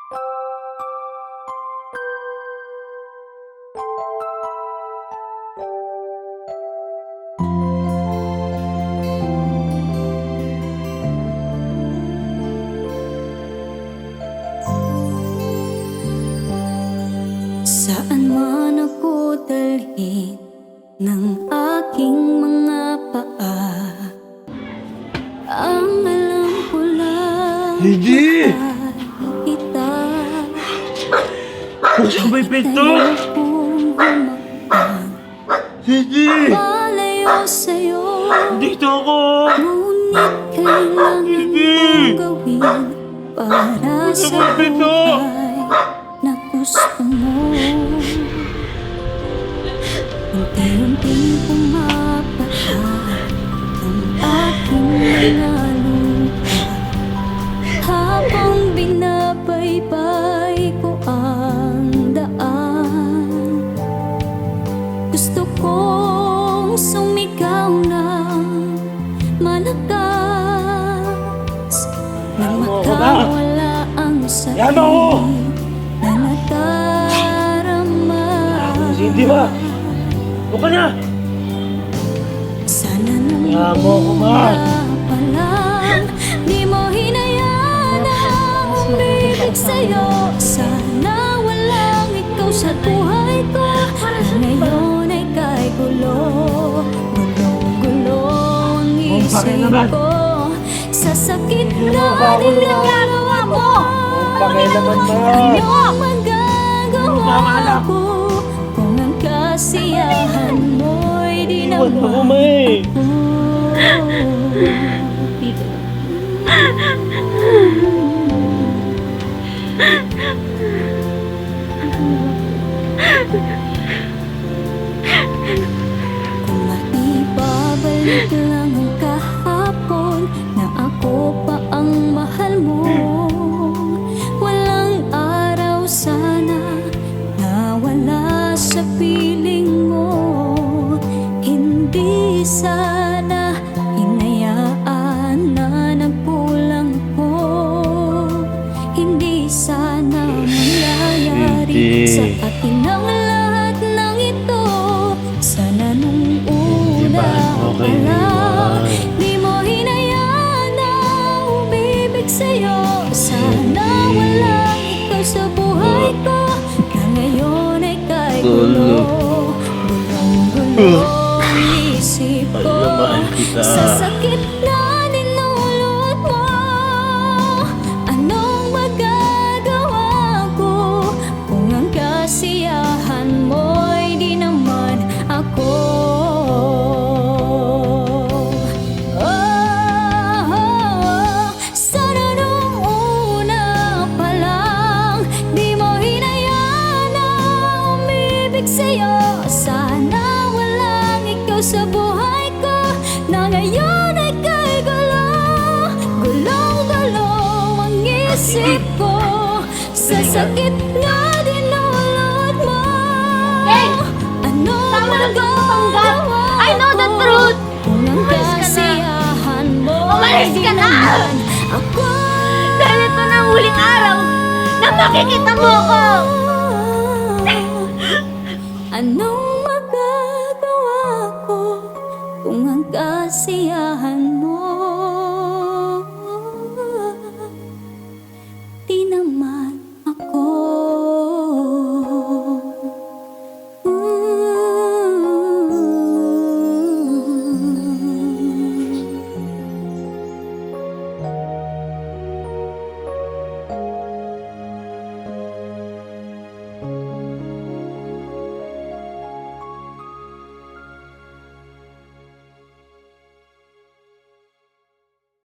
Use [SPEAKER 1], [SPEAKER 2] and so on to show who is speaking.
[SPEAKER 1] Saan man ako dalhin ng aking mga paa, ang alam ko lang
[SPEAKER 2] Hindi!
[SPEAKER 1] kita.
[SPEAKER 2] Buksan mo yung pinto! Hindi!
[SPEAKER 1] Malayo sa'yo,
[SPEAKER 2] Dito ako!
[SPEAKER 1] ngunit kailangan
[SPEAKER 2] Hindi!
[SPEAKER 1] mong gawin para
[SPEAKER 2] Buksan mo
[SPEAKER 1] sa
[SPEAKER 2] yung pinto!
[SPEAKER 1] buhay na gusto mo. Unti-unting pumapahal ang aking mga luha, habang binabaybay ko ang daan. Gusto kong sumigaw na malakas, nang makawala ang sakit na nadarama.
[SPEAKER 2] Hindi ba? Huwag ka na!
[SPEAKER 1] Sana nung
[SPEAKER 2] Amo ko, Ma!
[SPEAKER 1] pa lang, di mo hinayaan na umibig sa'yo. Sana walang ikaw sa buhay ko, na ngayon ay kay gulo. Gulo-gulo ang isip ko, sa sakit na nilalawa mo.
[SPEAKER 2] Pakialaman mo!
[SPEAKER 1] Ano magagawa ko kung ang kasiyahan mo'y di
[SPEAKER 2] Iwan mo ko,
[SPEAKER 1] naman
[SPEAKER 2] May!
[SPEAKER 1] dito. Kung maibabalik lang ang kahapon na ako pa ang mahal mo, walang araw sana na wala sa piling mo. Hindi sana hinayaan na nagkulang ko. Hindi sana mangyayari sa atin ang lahat ng ito. Sana nung una pa lang, di mo hinayaan na umibig sa'yo. Sana walang ikaw sa buhay ko, na ngayon ay kay gulo. Gulong-gulo ang isip ko,
[SPEAKER 2] Pagmamahal kita.
[SPEAKER 1] sa sakit na dinulot mo. Anong magagawa ko kung ang kasiyahan mo'y di naman ako? Sana nung una pa lang, di mo hinayaan na umibig sa'yo. Sana walang ikaw sa buhay ko, na ngayon ay kay gulo. Gulong-gulo ang isip ko, sa sakit na dinulot mo. Ano magagawa
[SPEAKER 3] I know the
[SPEAKER 1] ko
[SPEAKER 3] truth.
[SPEAKER 1] kung ang
[SPEAKER 3] Umalis ka na.
[SPEAKER 1] kasiyahan mo
[SPEAKER 3] Umalis
[SPEAKER 1] ay
[SPEAKER 3] ka na.
[SPEAKER 1] naman ako?
[SPEAKER 3] Dahil ito na ang huling araw na makikita mo ko.
[SPEAKER 1] Anong magagawa ko kung ang kasiyahan mo